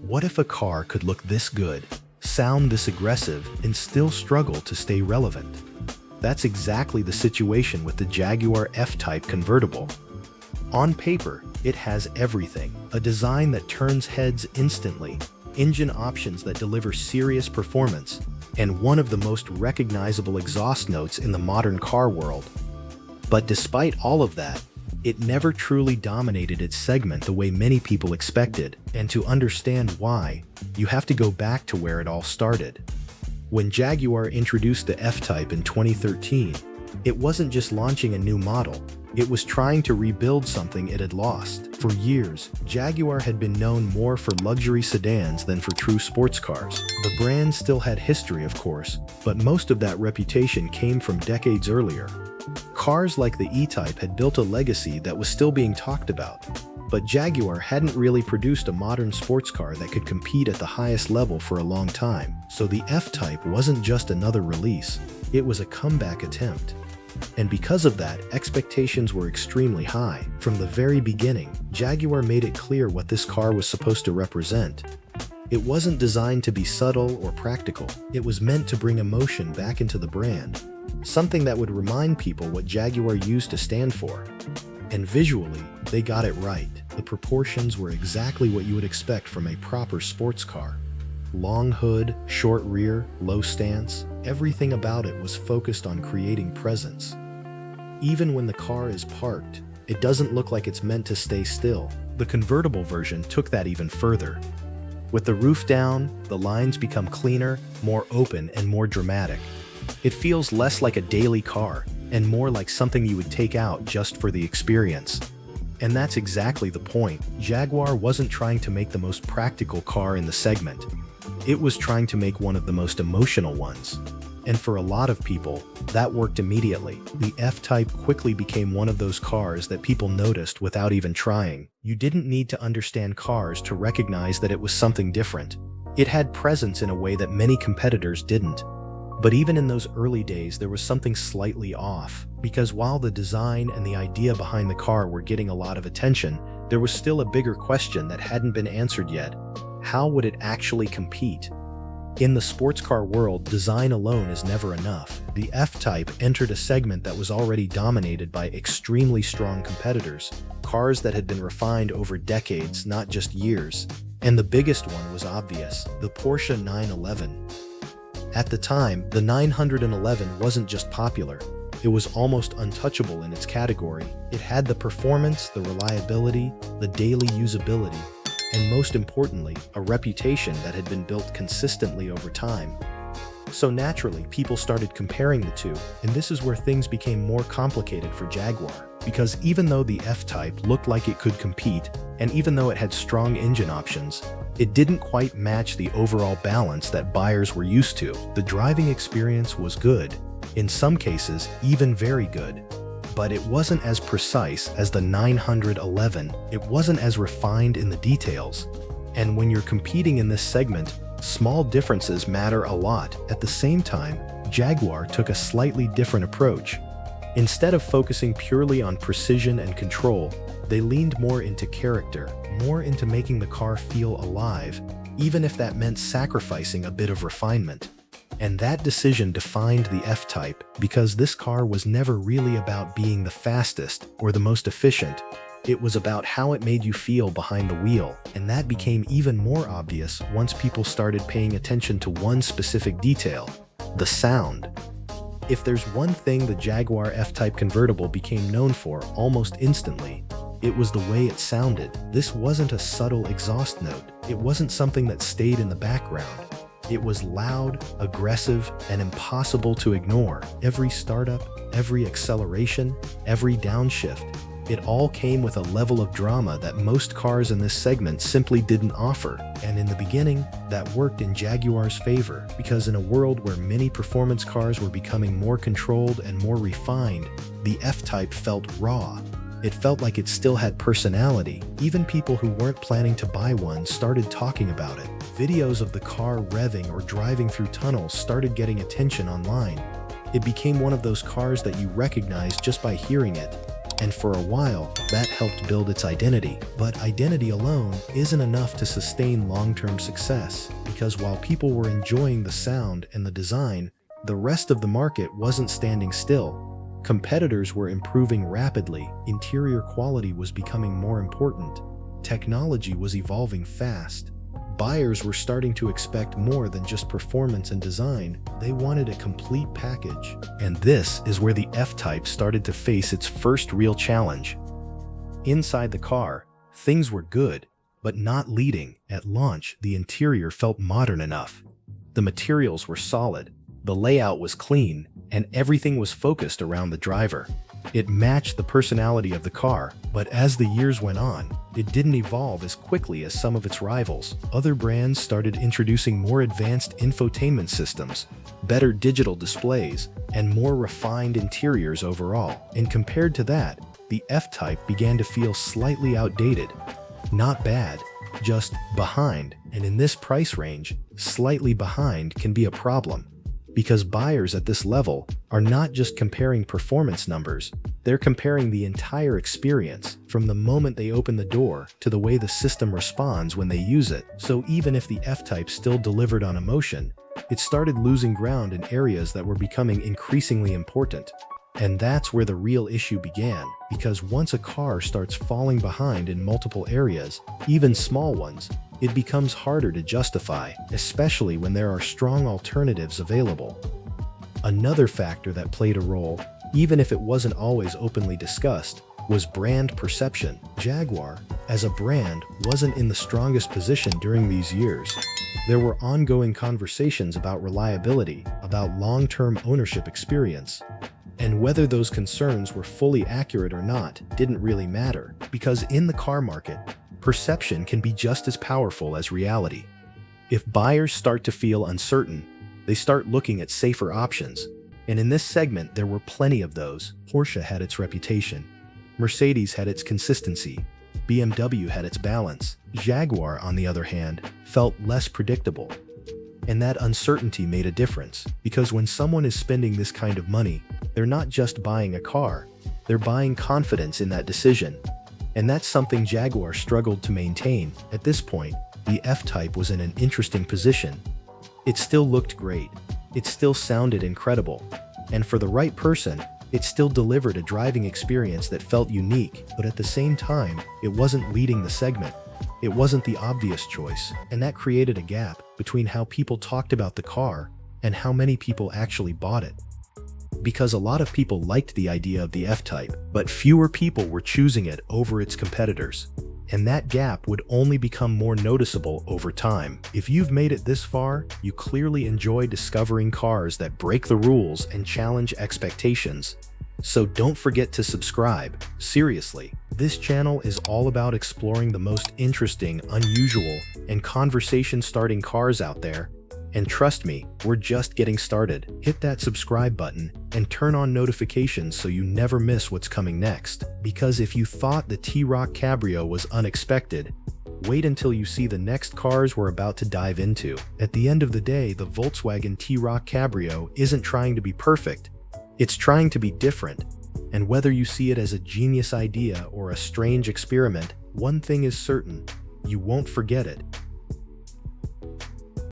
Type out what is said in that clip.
What if a car could look this good, sound this aggressive, and still struggle to stay relevant? That's exactly the situation with the Jaguar F-Type convertible. On paper, it has everything: a design that turns heads instantly, engine options that deliver serious performance, and one of the most recognizable exhaust notes in the modern car world. But despite all of that, it never truly dominated its segment the way many people expected, and to understand why, you have to go back to where it all started. When Jaguar introduced the F-Type in 2013, it wasn't just launching a new model, it was trying to rebuild something it had lost. For years, Jaguar had been known more for luxury sedans than for true sports cars. The brand still had history, of course, but most of that reputation came from decades earlier. Cars like the E-Type had built a legacy that was still being talked about, but Jaguar hadn't really produced a modern sports car that could compete at the highest level for a long time. So the F-Type wasn't just another release, it was a comeback attempt. And because of that, expectations were extremely high. From the very beginning, Jaguar made it clear what this car was supposed to represent. It wasn't designed to be subtle or practical. It was meant to bring emotion back into the brand, something that would remind people what Jaguar used to stand for. And visually, they got it right. The proportions were exactly what you would expect from a proper sports car. Long hood, short rear, low stance, everything about it was focused on creating presence. Even when the car is parked, it doesn't look like it's meant to stay still. The convertible version took that even further. With the roof down, the lines become cleaner, more open, and more dramatic. It feels less like a daily car and more like something you would take out just for the experience. And that's exactly the point. Jaguar wasn't trying to make the most practical car in the segment. It was trying to make one of the most emotional ones. And for a lot of people, that worked immediately. The F-Type quickly became one of those cars that people noticed without even trying. You didn't need to understand cars to recognize that it was something different. It had presence in a way that many competitors didn't. But even in those early days, there was something slightly off, because while the design and the idea behind the car were getting a lot of attention, there was still a bigger question that hadn't been answered yet. How would it actually compete? In the sports car world, design alone is never enough. The F-Type entered a segment that was already dominated by extremely strong competitors, cars that had been refined over decades, not just years. And the biggest one was obvious: the Porsche 911. At the time, the 911 wasn't just popular, it was almost untouchable in its category. It had the performance, the reliability, the daily usability, and most importantly, a reputation that had been built consistently over time. So naturally, people started comparing the two, and this is where things became more complicated for Jaguar. Because even though the F-Type looked like it could compete, and even though it had strong engine options, it didn't quite match the overall balance that buyers were used to. The driving experience was good, in some cases even very good, but it wasn't as precise as the 911. It wasn't as refined in the details. And when you're competing in this segment, small differences matter a lot. At the same time, Jaguar took a slightly different approach. Instead of focusing purely on precision and control, they leaned more into character, more into making the car feel alive, even if that meant sacrificing a bit of refinement. And that decision defined the F-Type, because this car was never really about being the fastest or the most efficient. It was about how it made you feel behind the wheel, and that became even more obvious once people started paying attention to one specific detail: the sound. If there's one thing the Jaguar F-Type convertible became known for almost instantly, it was the way it sounded. This wasn't a subtle exhaust note. It wasn't something that stayed in the background. It was loud, aggressive, and impossible to ignore. Every startup, every acceleration, every downshift, it all came with a level of drama that most cars in this segment simply didn't offer. And in the beginning, that worked in Jaguar's favor, because in a world where many performance cars were becoming more controlled and more refined, the F-Type felt raw. It felt like it still had personality. Even people who weren't planning to buy one started talking about it. Videos of the car revving or driving through tunnels started getting attention online. It became one of those cars that you recognized just by hearing it. And for a while, that helped build its identity. But identity alone isn't enough to sustain long-term success, because while people were enjoying the sound and the design, the rest of the market wasn't standing still. Competitors were improving rapidly, interior quality was becoming more important, technology was evolving fast. Buyers were starting to expect more than just performance and design, they wanted a complete package. And this is where the F-Type started to face its first real challenge. Inside the car, things were good, but not leading. At launch, the interior felt modern enough. The materials were solid, the layout was clean, and everything was focused around the driver. It matched the personality of the car, but as the years went on, it didn't evolve as quickly as some of its rivals. Other brands started introducing more advanced infotainment systems, better digital displays, and more refined interiors overall. And compared to that, the F-Type began to feel slightly outdated. Not bad, just behind. And in this price range, slightly behind can be a problem, because buyers at this level are not just comparing performance numbers, they're comparing the entire experience, from the moment they open the door to the way the system responds when they use it. So even if the F-Type still delivered on emotion, it started losing ground in areas that were becoming increasingly important. And that's where the real issue began, because once a car starts falling behind in multiple areas, even small ones, it becomes harder to justify, especially when there are strong alternatives available. Another factor that played a role, even if it wasn't always openly discussed, was brand perception. Jaguar, as a brand, wasn't in the strongest position during these years. There were ongoing conversations about reliability, about long-term ownership experience. And whether those concerns were fully accurate or not didn't really matter, because in the car market, perception can be just as powerful as reality. If buyers start to feel uncertain, they start looking at safer options. And in this segment, there were plenty of those. Porsche had its reputation. Mercedes had its consistency. BMW had its balance. Jaguar, on the other hand, felt less predictable. And that uncertainty made a difference, because when someone is spending this kind of money, they're not just buying a car, they're buying confidence in that decision. And that's something Jaguar struggled to maintain. At this point, the F-Type was in an interesting position. It still looked great, it still sounded incredible, and for the right person, it still delivered a driving experience that felt unique, but at the same time, it wasn't leading the segment. It wasn't the obvious choice, and that created a gap between how people talked about the car and how many people actually bought it. Because a lot of people liked the idea of the F-Type, but fewer people were choosing it over its competitors. And that gap would only become more noticeable over time. If you've made it this far, you clearly enjoy discovering cars that break the rules and challenge expectations. So don't forget to subscribe. Seriously, this channel is all about exploring the most interesting, unusual, and conversation-starting cars out there. And trust me, we're just getting started. Hit that subscribe button and turn on notifications so you never miss what's coming next. Because if you thought the T-Roc Cabrio was unexpected, wait until you see the next cars we're about to dive into. At the end of the day, the Volkswagen T-Roc Cabrio isn't trying to be perfect, it's trying to be different. And whether you see it as a genius idea or a strange experiment, one thing is certain, you won't forget it.